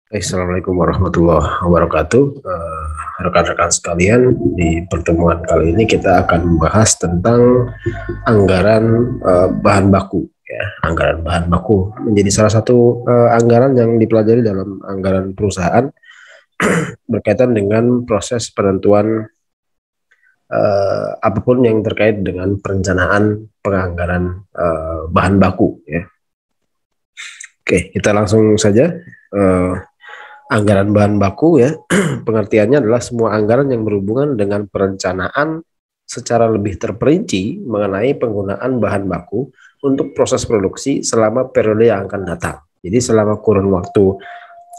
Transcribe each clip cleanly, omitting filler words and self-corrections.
Assalamualaikum warahmatullahi wabarakatuh. Rekan-rekan sekalian, di pertemuan kali ini kita akan membahas tentang anggaran bahan baku. Ya, anggaran bahan baku menjadi salah satu anggaran yang dipelajari dalam anggaran perusahaan berkaitan dengan proses penentuan apapun yang terkait dengan perencanaan penganggaran bahan baku. Ya. Oke, kita langsung saja. Anggaran bahan baku ya, pengertiannya adalah semua anggaran yang berhubungan dengan perencanaan secara lebih terperinci mengenai penggunaan bahan baku untuk proses produksi selama periode yang akan datang. Jadi selama kurun waktu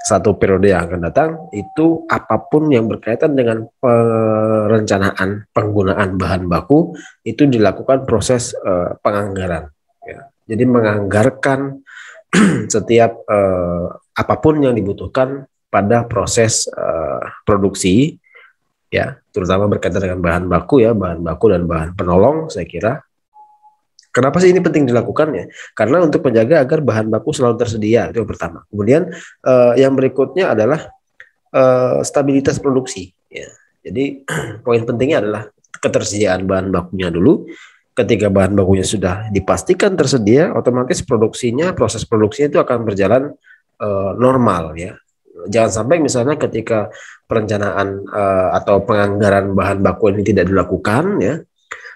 satu periode yang akan datang, itu apapun yang berkaitan dengan perencanaan penggunaan bahan baku itu dilakukan proses penganggaran. Ya. Jadi menganggarkan setiap apapun yang dibutuhkan pada proses produksi, ya, terutama berkaitan dengan bahan baku ya, bahan baku dan bahan penolong. Saya kira kenapa sih ini penting dilakukan ya? Karena untuk menjaga agar bahan baku selalu tersedia, itu yang pertama. Kemudian yang berikutnya adalah stabilitas produksi ya. Jadi poin pentingnya adalah ketersediaan bahan bakunya dulu. Ketika bahan bakunya sudah dipastikan tersedia, otomatis produksinya, proses produksinya itu akan berjalan normal ya. Jangan sampai misalnya ketika perencanaan atau penganggaran bahan baku ini tidak dilakukan ya,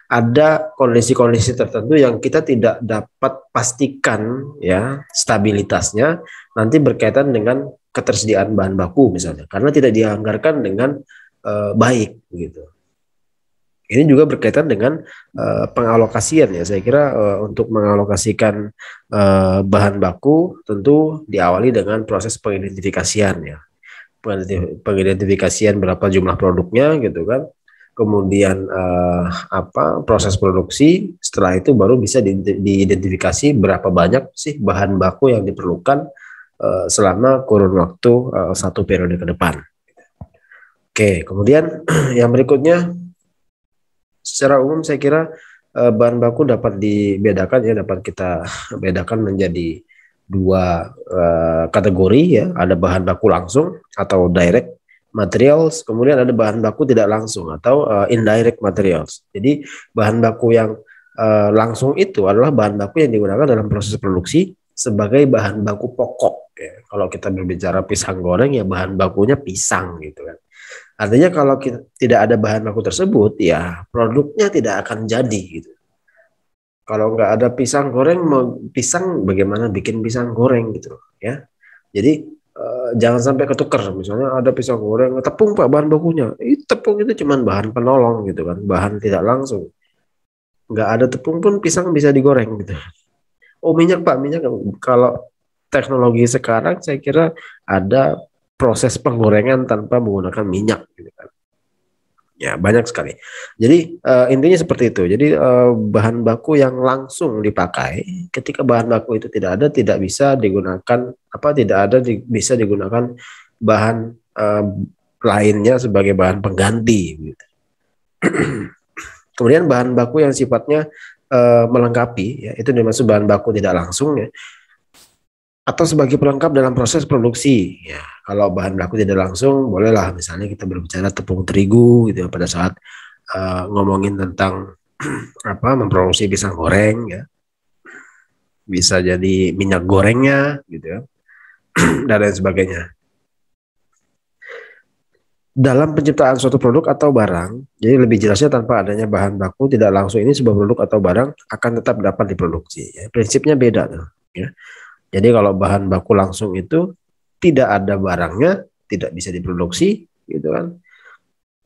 ada kondisi-kondisi tertentu yang kita tidak dapat pastikan ya stabilitasnya nanti berkaitan dengan ketersediaan bahan baku misalnya, karena tidak dianggarkan dengan baik gitu. Ini juga berkaitan dengan pengalokasian ya. Saya kira untuk mengalokasikan bahan baku tentu diawali dengan proses pengidentifikasian ya. Pengidentifikasian berapa jumlah produknya gitu kan. Kemudian proses produksi, setelah itu baru bisa diidentifikasi berapa banyak sih bahan baku yang diperlukan selama kurun waktu satu periode ke depan. Oke, kemudian yang berikutnya, secara umum saya kira bahan baku dapat dibedakan ya, dapat kita bedakan menjadi dua kategori ya. Ada bahan baku langsung atau direct materials, kemudian ada bahan baku tidak langsung atau indirect materials. Jadi bahan baku yang langsung itu adalah bahan baku yang digunakan dalam proses produksi sebagai bahan baku pokok ya. Kalau kita berbicara pisang goreng ya bahan bakunya pisang gitu kan. Artinya kalau tidak ada bahan baku tersebut, ya produknya tidak akan jadi gitu. Kalau nggak ada pisang goreng, mau pisang bagaimana bikin pisang goreng gitu ya. Jadi jangan sampai ketukar. Misalnya ada pisang goreng, tepung Pak bahan bakunya. Tepung itu cuma bahan penolong gitu kan, bahan tidak langsung. Nggak ada tepung pun pisang bisa digoreng gitu. Oh minyak Pak, minyak kalau teknologi sekarang saya kira ada proses penggorengan tanpa menggunakan minyak gitu kan. Ya banyak sekali. Jadi intinya seperti itu. Jadi bahan baku yang langsung dipakai ketika bahan baku itu tidak ada, tidak bisa digunakan tidak ada bisa digunakan bahan lainnya sebagai bahan pengganti gitu. Kemudian bahan baku yang sifatnya melengkapi ya, itu dimaksud bahan baku tidak langsung ya, atau sebagai pelengkap dalam proses produksi ya. Kalau bahan baku tidak langsung, bolehlah misalnya kita berbicara tepung terigu gitu ya, pada saat ngomongin tentang memproduksi pisang goreng ya, bisa jadi minyak gorengnya gitu ya dan lain sebagainya. Dalam penciptaan suatu produk atau barang, jadi lebih jelasnya tanpa adanya bahan baku tidak langsung ini, sebuah produk atau barang akan tetap dapat diproduksi ya. Prinsipnya beda tuh ya. Jadi kalau bahan baku langsung itu tidak ada barangnya, tidak bisa diproduksi, gitu kan.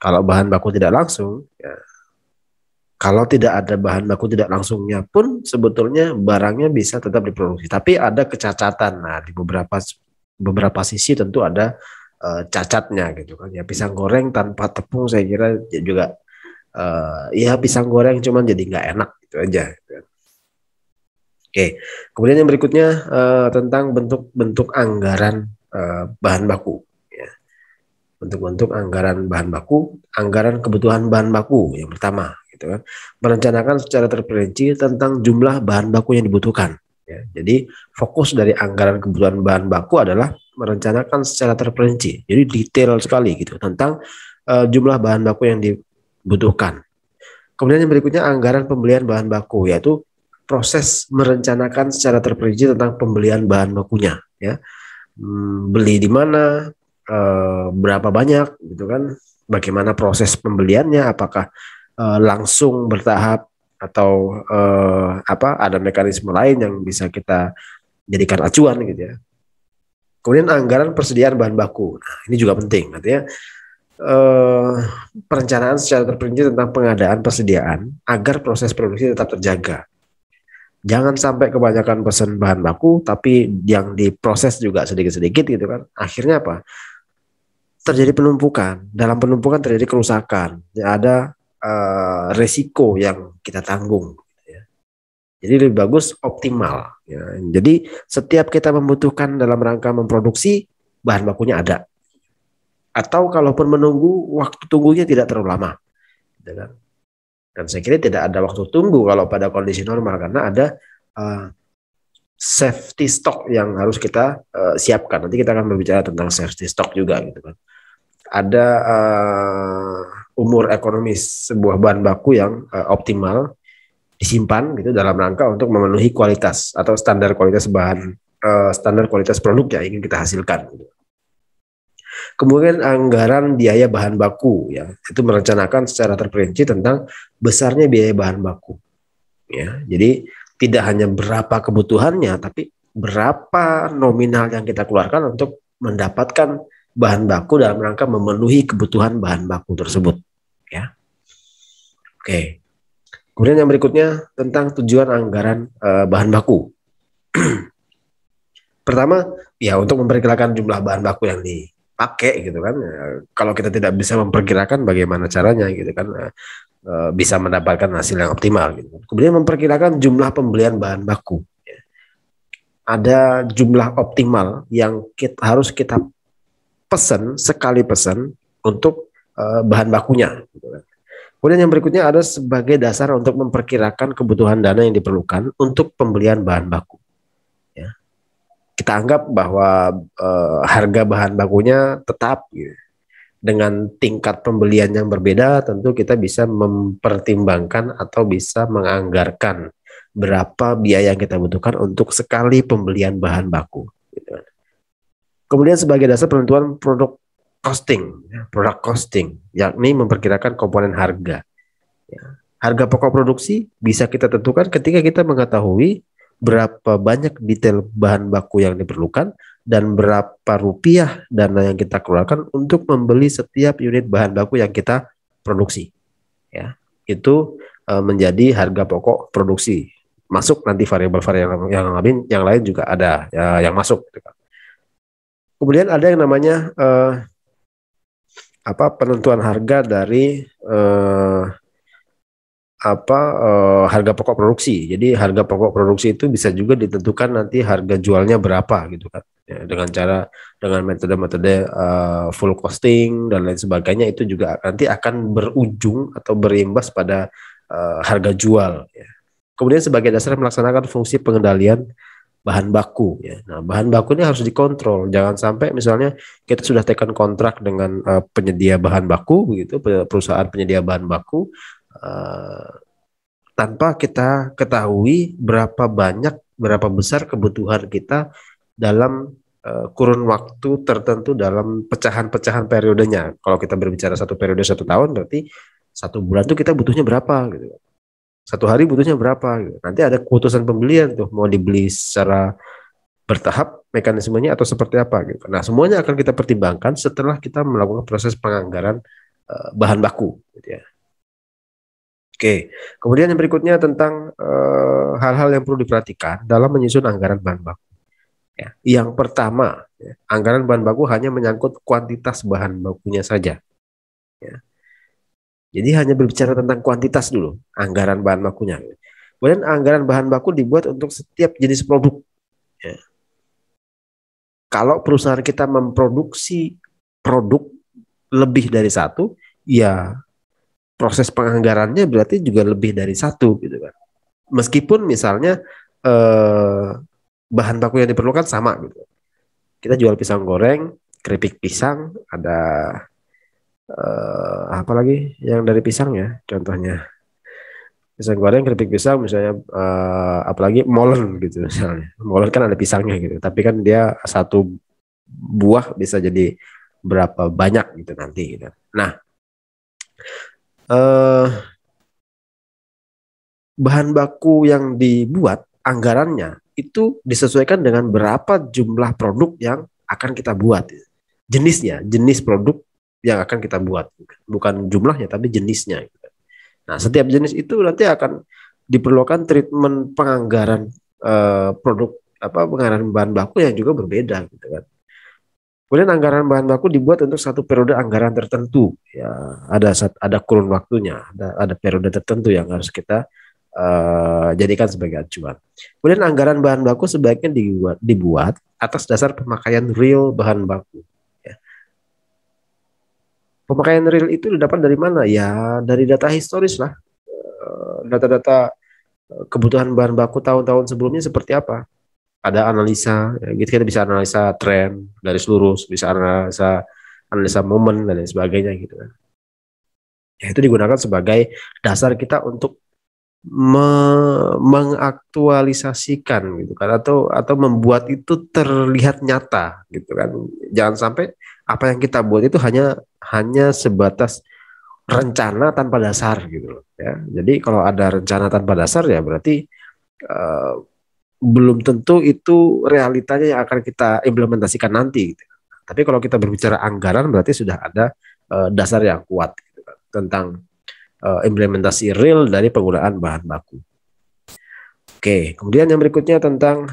Kalau bahan baku tidak langsung, ya, kalau tidak ada bahan baku tidak langsungnya pun sebetulnya barangnya bisa tetap diproduksi. Tapi ada kecacatan. Nah, di beberapa sisi tentu ada cacatnya, gitu kan. Ya pisang goreng tanpa tepung saya kira juga ya pisang goreng cuman jadi nggak enak gitu aja. Gitu kan. Oke, kemudian yang berikutnya tentang bentuk-bentuk anggaran bahan baku. Ya. Bentuk-bentuk anggaran bahan baku, anggaran kebutuhan bahan baku yang pertama, gitu kan. Merencanakan secara terperinci tentang jumlah bahan baku yang dibutuhkan. Ya. Jadi fokus dari anggaran kebutuhan bahan baku adalah merencanakan secara terperinci, jadi detail sekali gitu tentang jumlah bahan baku yang dibutuhkan. Kemudian yang berikutnya anggaran pembelian bahan baku, yaitu proses merencanakan secara terperinci tentang pembelian bahan bakunya, ya. Beli di mana, berapa banyak, gitu kan? Bagaimana proses pembeliannya? Apakah langsung bertahap atau ada mekanisme lain yang bisa kita jadikan acuan, gitu ya. Kemudian anggaran persediaan bahan baku. Nah, ini juga penting, artinya perencanaan secara terperinci tentang pengadaan persediaan agar proses produksi tetap terjaga. Jangan sampai kebanyakan pesan bahan baku tapi yang diproses juga sedikit-sedikit gitu kan. Akhirnya apa? Terjadi penumpukan. Dalam penumpukan terjadi kerusakan. Ya, ada resiko yang kita tanggung. Ya. Jadi lebih bagus optimal. Ya. Jadi setiap kita membutuhkan dalam rangka memproduksi, bahan bakunya ada. Atau kalaupun menunggu, waktu tunggunya tidak terlalu lama. Gitu kan? Dan saya kira tidak ada waktu tunggu kalau pada kondisi normal karena ada safety stock yang harus kita siapkan. Nanti kita akan berbicara tentang safety stock juga gitu kan. Ada umur ekonomis sebuah bahan baku yang optimal disimpan gitu dalam rangka untuk memenuhi kualitas atau standar kualitas standar kualitas produk yang ingin kita hasilkan. Gitu. Kemudian anggaran biaya bahan baku ya itu merencanakan secara terperinci tentang besarnya biaya bahan baku. Ya, jadi tidak hanya berapa kebutuhannya, tapi berapa nominal yang kita keluarkan untuk mendapatkan bahan baku dalam rangka memenuhi kebutuhan bahan baku tersebut. Ya, oke. Kemudian yang berikutnya tentang tujuan anggaran bahan baku. Pertama, ya untuk memperkirakan jumlah bahan baku yang dipakai gitu kan. Kalau kita tidak bisa memperkirakan bagaimana caranya gitu kan. Bisa mendapatkan hasil yang optimal gitu. Kemudian memperkirakan jumlah pembelian bahan baku. Ada jumlah optimal yang harus kita pesan sekali pesan untuk bahan bakunya. Gitu kan. Kemudian yang berikutnya ada sebagai dasar untuk memperkirakan kebutuhan dana yang diperlukan untuk pembelian bahan baku. Ya. Kita anggap bahwa harga bahan bakunya tetap gitu. Dengan tingkat pembelian yang berbeda, tentu kita bisa mempertimbangkan atau bisa menganggarkan berapa biaya yang kita butuhkan untuk sekali pembelian bahan baku. Gitu. Kemudian sebagai dasar penentuan product costing, yakni memperkirakan komponen harga. Ya. Harga pokok produksi bisa kita tentukan ketika kita mengetahui berapa banyak detail bahan baku yang diperlukan dan berapa rupiah dana yang kita keluarkan untuk membeli setiap unit bahan baku yang kita produksi. Ya, itu menjadi harga pokok produksi. Masuk nanti variabel-variabel yang lain juga ada ya, yang masuk. Kemudian ada yang namanya penentuan harga dari harga pokok produksi. Jadi harga pokok produksi itu bisa juga ditentukan nanti harga jualnya berapa gitu kan. Ya, dengan metode-metode full costing dan lain sebagainya itu juga nanti akan berujung atau berimbas pada harga jual. Ya. Kemudian sebagai dasar melaksanakan fungsi pengendalian bahan baku. Ya. Nah, bahan baku ini harus dikontrol. Jangan sampai misalnya kita sudah tekan kontrak dengan penyedia bahan baku, begitu perusahaan penyedia bahan baku. Tanpa kita ketahui berapa besar kebutuhan kita dalam kurun waktu tertentu dalam pecahan-pecahan periodenya. Kalau kita berbicara satu periode 1 tahun, berarti 1 bulan itu kita butuhnya berapa gitu. 1 hari butuhnya berapa gitu. Nanti ada keputusan pembelian tuh mau dibeli secara bertahap mekanismenya atau seperti apa gitu. Nah, semuanya akan kita pertimbangkan setelah kita melakukan proses penganggaran bahan baku gitu ya. Oke, kemudian yang berikutnya tentang hal-hal yang perlu diperhatikan dalam menyusun anggaran bahan baku. Ya, yang pertama, ya, anggaran bahan baku hanya menyangkut kuantitas bahan bakunya saja. Ya. Jadi hanya berbicara tentang kuantitas dulu, anggaran bahan bakunya. Kemudian anggaran bahan baku dibuat untuk setiap jenis produk. Ya. Kalau perusahaan kita memproduksi produk lebih dari 1, ya proses penganggarannya berarti juga lebih dari 1 gitu kan. Meskipun misalnya bahan baku yang diperlukan sama gitu. kita jual pisang goreng, keripik pisang, ada apa lagi yang dari pisang ya, contohnya pisang goreng, keripik pisang misalnya, apalagi molen gitu misalnya. Molen kan ada pisangnya gitu, tapi kan dia satu buah bisa jadi berapa banyak gitu nanti gitu. Nah, eh, bahan baku yang dibuat anggarannya itu disesuaikan dengan berapa jumlah produk yang akan kita buat, jenisnya, jenis produk yang akan kita buat, bukan jumlahnya tapi jenisnya. Nah, setiap jenis itu nanti akan diperlukan treatment penganggaran produk, apa, penganggaran bahan baku yang juga berbeda gitu kan. Kemudian anggaran bahan baku dibuat untuk satu periode anggaran tertentu, ya ada kurun waktunya, ada periode tertentu yang harus kita jadikan sebagai acuan. Kemudian anggaran bahan baku sebaiknya dibuat atas dasar pemakaian real bahan baku. Ya. Pemakaian real itu didapat dari mana? Ya dari data historis lah, data-data kebutuhan bahan baku tahun-tahun sebelumnya seperti apa. Ada analisa, ya, gitu kita bisa analisa tren, garis lurus, bisa analisa momen dan lain sebagainya gitu kan. Ya, itu digunakan sebagai dasar kita untuk mengaktualisasikan gitu kan, atau membuat itu terlihat nyata gitu kan. Jangan sampai apa yang kita buat itu hanya sebatas rencana tanpa dasar gitu loh ya. Jadi kalau ada rencana tanpa dasar ya berarti belum tentu itu realitanya yang akan kita implementasikan nanti gitu. Tapi kalau kita berbicara anggaran berarti sudah ada dasar yang kuat gitu kan, tentang implementasi real dari penggunaan bahan baku. Oke, kemudian yang berikutnya tentang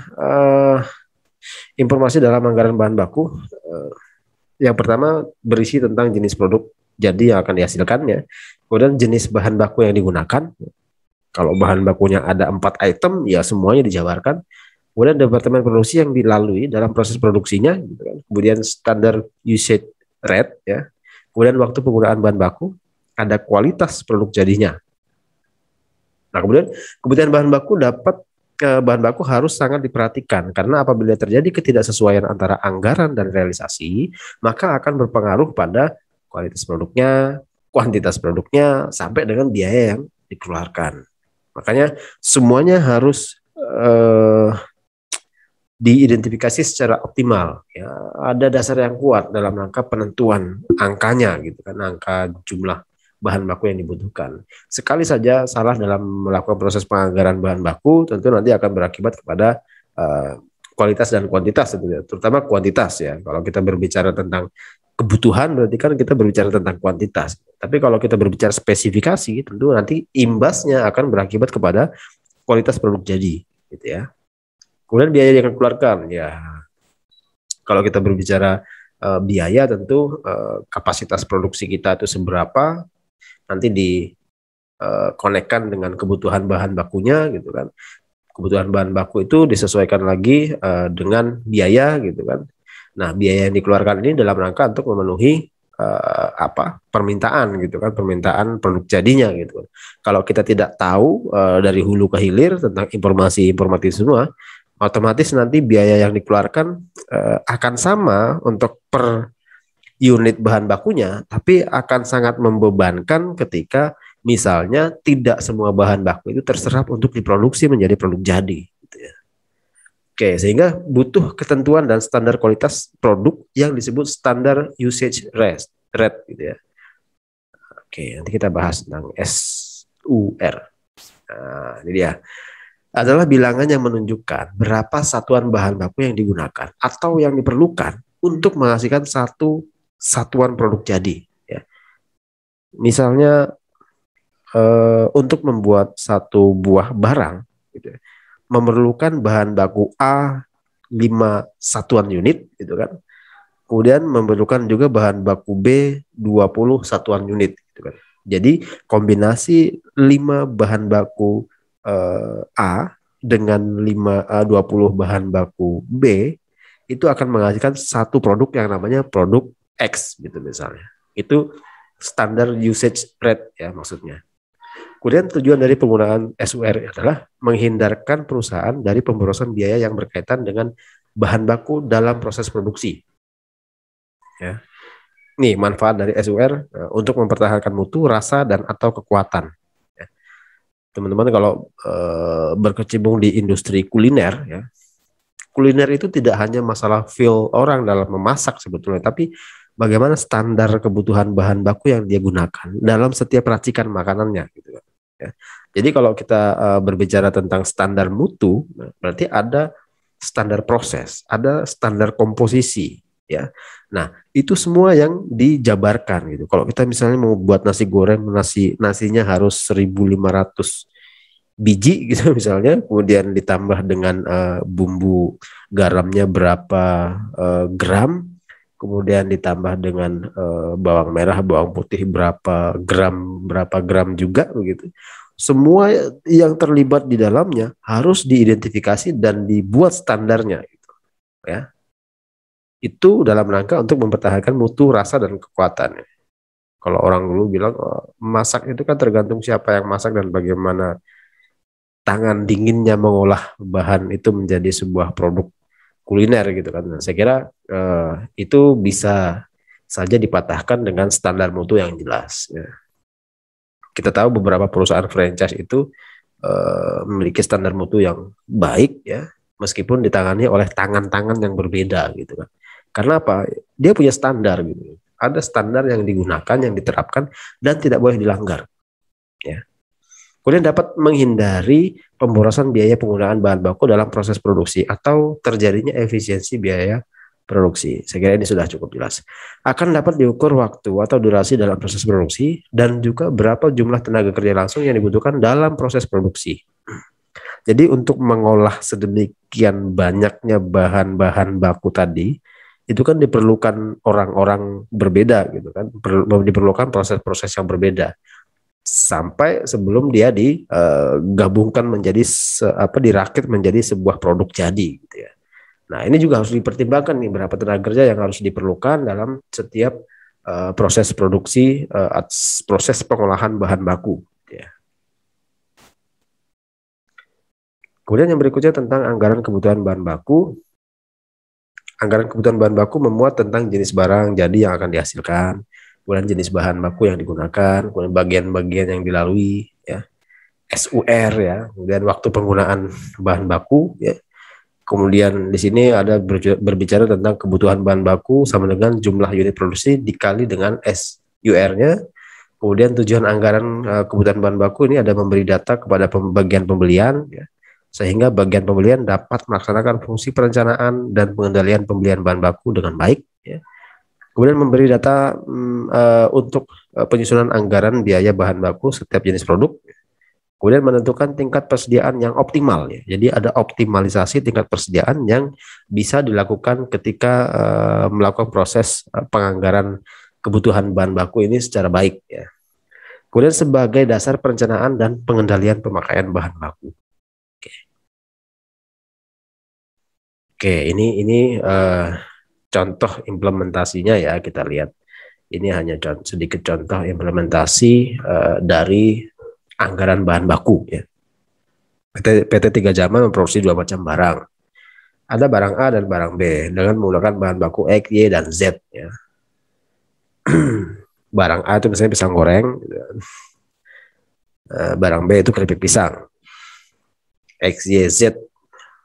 informasi dalam anggaran bahan baku. Yang pertama berisi tentang jenis produk jadi yang akan dihasilkannya, kemudian jenis bahan baku yang digunakan. Kalau bahan bakunya ada 4 item, ya semuanya dijabarkan. Kemudian departemen produksi yang dilalui dalam proses produksinya, gitu kan. Kemudian standar usage rate, ya. Kemudian waktu penggunaan bahan baku, ada kualitas produk jadinya. Nah, kemudian kebutuhan bahan baku harus sangat diperhatikan karena apabila terjadi ketidaksesuaian antara anggaran dan realisasi, maka akan berpengaruh pada kualitas produknya, kuantitas produknya, sampai dengan biaya yang dikeluarkan. Makanya semuanya harus diidentifikasi secara optimal. Ya, ada dasar yang kuat dalam rangka penentuan angkanya, gitu kan, angka jumlah bahan baku yang dibutuhkan. Sekali saja salah dalam melakukan proses penganggaran bahan baku, tentu nanti akan berakibat kepada kualitas dan kuantitas, terutama kuantitas ya. Kalau kita berbicara tentang kebutuhan berarti kan kita berbicara tentang kuantitas. Tapi kalau kita berbicara spesifikasi, tentu nanti imbasnya akan berakibat kepada kualitas produk jadi, gitu ya. Kemudian biaya yang akan keluarkan, ya. Kalau kita berbicara biaya, tentu kapasitas produksi kita itu seberapa, nanti dikonekkan dengan kebutuhan bahan bakunya, gitu kan. Kebutuhan bahan baku itu disesuaikan lagi dengan biaya, gitu kan. Nah, biaya yang dikeluarkan ini dalam rangka untuk memenuhi permintaan, gitu kan, permintaan produk jadinya, gitu. Kalau kita tidak tahu dari hulu ke hilir tentang informasi semua, otomatis nanti biaya yang dikeluarkan akan sama untuk per unit bahan bakunya, tapi akan sangat membebankan ketika misalnya tidak semua bahan baku itu terserap untuk diproduksi menjadi produk jadi. Gitu ya. Oke, sehingga butuh ketentuan dan standar kualitas produk yang disebut standar usage rate, gitu ya. Oke, nanti kita bahas tentang SUR. Nah, ini dia. Adalah bilangan yang menunjukkan berapa satuan bahan baku yang digunakan atau yang diperlukan untuk menghasilkan satu satuan produk jadi. Ya. Misalnya untuk membuat satu buah barang, gitu ya, memerlukan bahan baku A 5 satuan unit, gitu kan. Kemudian memerlukan juga bahan baku B 20 satuan unit, gitu kan. Jadi kombinasi 5 bahan baku A dengan 20 bahan baku B itu akan menghasilkan satu produk yang namanya produk X, gitu misalnya. Itu standar usage rate ya maksudnya. Kemudian tujuan dari penggunaan SUR adalah menghindarkan perusahaan dari pemborosan biaya yang berkaitan dengan bahan baku dalam proses produksi. Ya. Nih manfaat dari SUR untuk mempertahankan mutu, rasa dan atau kekuatan. Ya. Teman-teman kalau berkecimpung di industri kuliner, ya, kuliner itu tidak hanya masalah feel orang dalam memasak sebetulnya, tapi bagaimana standar kebutuhan bahan baku yang dia gunakan dalam setiap racikan makanannya, gitu kan. Ya. Jadi kalau kita berbicara tentang standar mutu, berarti ada standar proses, ada standar komposisi, ya. Nah, itu semua yang dijabarkan gitu. Kalau kita misalnya mau buat nasi goreng, nasinya harus 1.500 biji gitu misalnya, kemudian ditambah dengan bumbu garamnya berapa gram, kemudian ditambah dengan bawang merah, bawang putih berapa gram juga begitu. Semua yang terlibat di dalamnya harus diidentifikasi dan dibuat standarnya gitu, ya. Itu dalam rangka untuk mempertahankan mutu, rasa dan kekuatannya. Kalau orang dulu bilang masak itu kan tergantung siapa yang masak dan bagaimana tangan dinginnya mengolah bahan itu menjadi sebuah produk kuliner gitu kan. Nah, saya kira itu bisa saja dipatahkan dengan standar mutu yang jelas. Ya. Kita tahu beberapa perusahaan franchise itu memiliki standar mutu yang baik, ya, meskipun ditangani oleh tangan-tangan yang berbeda gitu kan. Karena apa? Dia punya standar gitu. Ada standar yang digunakan, yang diterapkan dan tidak boleh dilanggar. Ya. Kemudian dapat menghindari pemborosan biaya penggunaan bahan baku dalam proses produksi atau terjadinya efisiensi biaya produksi. Saya kira ini sudah cukup jelas. Akan dapat diukur waktu atau durasi dalam proses produksi dan juga berapa jumlah tenaga kerja langsung yang dibutuhkan dalam proses produksi. Jadi untuk mengolah sedemikian banyaknya bahan-bahan baku tadi, itu kan diperlukan orang-orang berbeda gitu kan, diperlukan proses-proses yang berbeda sampai sebelum dia digabungkan menjadi dirakit menjadi sebuah produk jadi gitu ya. Nah, ini juga harus dipertimbangkan nih berapa tenaga kerja yang harus diperlukan dalam setiap proses produksi, proses pengolahan bahan baku. Ya. Kemudian yang berikutnya tentang anggaran kebutuhan bahan baku. Anggaran kebutuhan bahan baku memuat tentang jenis barang jadi yang akan dihasilkan, kemudian jenis bahan baku yang digunakan, kemudian bagian-bagian yang dilalui, ya, SUR, ya, kemudian waktu penggunaan bahan baku, ya. Kemudian di sini ada berbicara tentang kebutuhan bahan baku sama dengan jumlah unit produksi dikali dengan SUR-nya. Kemudian tujuan anggaran kebutuhan bahan baku ini ada memberi data kepada bagian pembelian, ya, sehingga bagian pembelian dapat melaksanakan fungsi perencanaan dan pengendalian pembelian bahan baku dengan baik. Ya. Kemudian memberi data untuk penyusunan anggaran biaya bahan baku setiap jenis produk. Kemudian menentukan tingkat persediaan yang optimal. Ya. Jadi ada optimalisasi tingkat persediaan yang bisa dilakukan ketika melakukan proses penganggaran kebutuhan bahan baku ini secara baik. Ya. Kemudian sebagai dasar perencanaan dan pengendalian pemakaian bahan baku. Oke, ini contoh implementasinya ya, kita lihat. Ini hanya sedikit contoh implementasi dari anggaran bahan baku ya. PT Tiga Jama memproduksi dua macam barang. Ada barang A dan barang B dengan menggunakan bahan baku X, Y, dan Z ya. Barang A itu misalnya pisang goreng, barang B itu keripik pisang. X, Y, Z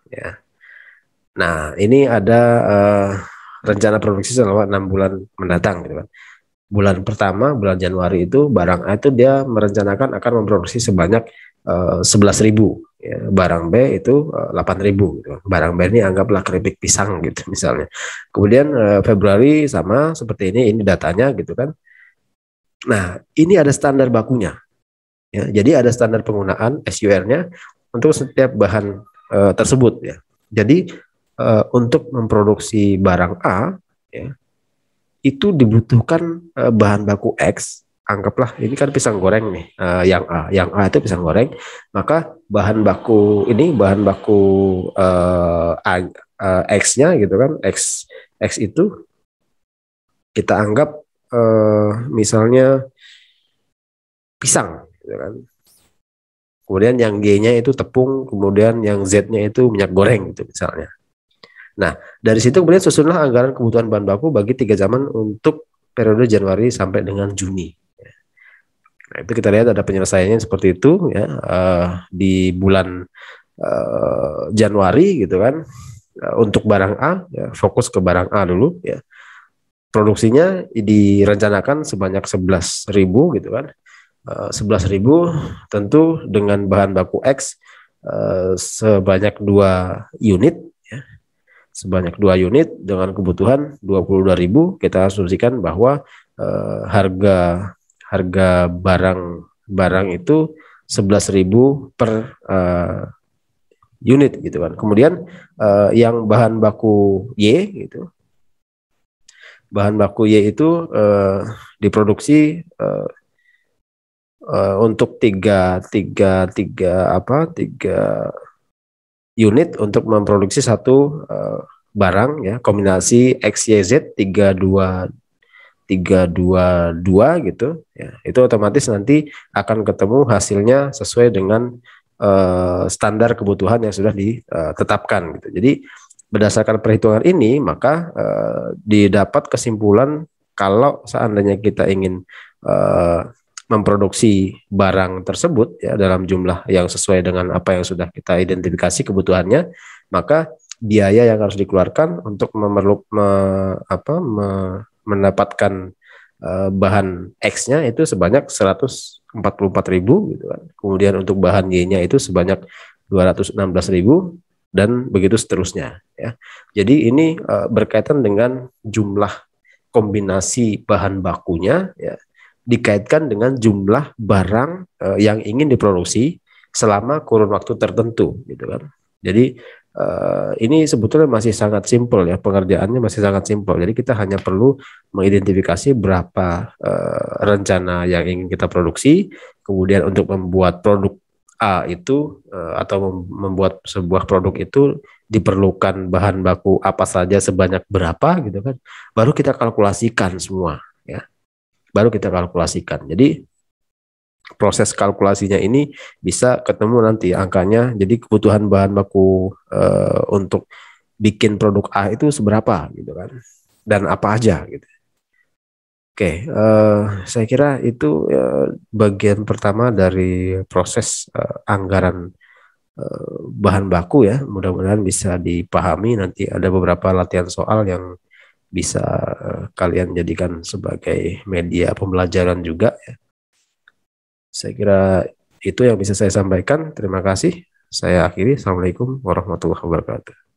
ya. Nah, ini ada rencana produksi selama 6 bulan mendatang gitu kan. Bulan pertama, bulan Januari itu barang A itu dia merencanakan akan memproduksi sebanyak 11.000, ya. Barang B itu 8.000 gitu. Barang B ini anggaplah keripik pisang gitu misalnya. Kemudian Februari sama seperti ini datanya gitu kan. Nah, ini ada standar bakunya. Ya. Jadi ada standar penggunaan SUR-nya untuk setiap bahan tersebut ya. Jadi untuk memproduksi barang A ya, itu dibutuhkan bahan baku X, anggaplah ini kan pisang goreng nih, yang A itu pisang goreng, maka bahan baku X-nya gitu kan, X itu kita anggap misalnya pisang gitu kan. Kemudian yang G-nya itu tepung, kemudian yang Z-nya itu minyak goreng gitu misalnya. Nah, dari situ kemudian susunlah anggaran kebutuhan bahan baku bagi 3 zaman untuk periode Januari sampai dengan Juni. Nah, itu kita lihat ada penyelesaiannya seperti itu ya, di bulan Januari gitu kan, untuk barang A ya, fokus ke barang A dulu ya. Produksinya direncanakan sebanyak 11.000 gitu kan. 11.000 tentu dengan bahan baku X sebanyak 2 unit ya. Sebanyak 2 unit dengan kebutuhan 22.000, kita asumsikan bahwa harga barang itu 11.000 per unit gitu kan. Kemudian yang bahan baku Y gitu, bahan baku Y itu diproduksi untuk tiga unit untuk memproduksi satu barang ya, kombinasi XYZ 322 gitu ya. Itu otomatis nanti akan ketemu hasilnya sesuai dengan standar kebutuhan yang sudah ditetapkan gitu. Jadi berdasarkan perhitungan ini maka didapat kesimpulan kalau seandainya kita ingin memproduksi barang tersebut ya dalam jumlah yang sesuai dengan apa yang sudah kita identifikasi kebutuhannya, maka biaya yang harus dikeluarkan untuk mendapatkan bahan X-nya itu sebanyak 144.000 gitu kan. Kemudian untuk bahan Y-nya itu sebanyak 216.000 dan begitu seterusnya ya. Jadi ini berkaitan dengan jumlah kombinasi bahan bakunya ya, dikaitkan dengan jumlah barang yang ingin diproduksi selama kurun waktu tertentu gitu kan. Jadi ini sebetulnya masih sangat simpel ya, pengerjaannya masih sangat simpel. Jadi kita hanya perlu mengidentifikasi berapa rencana yang ingin kita produksi, kemudian untuk membuat produk A itu atau membuat sebuah produk itu diperlukan bahan baku apa saja sebanyak berapa gitu kan. Baru kita kalkulasikan semua ya. Baru kita kalkulasikan. Jadi proses kalkulasinya ini bisa ketemu nanti angkanya. Jadi kebutuhan bahan baku untuk bikin produk A itu seberapa gitu kan, dan apa aja gitu. Oke, saya kira itu bagian pertama dari proses anggaran bahan baku ya. Mudah-mudahan bisa dipahami. Nanti ada beberapa latihan soal yang bisa kalian jadikan sebagai media pembelajaran juga ya. Saya kira itu yang bisa saya sampaikan. Terima kasih. Saya akhiri. Assalamualaikum warahmatullahi wabarakatuh.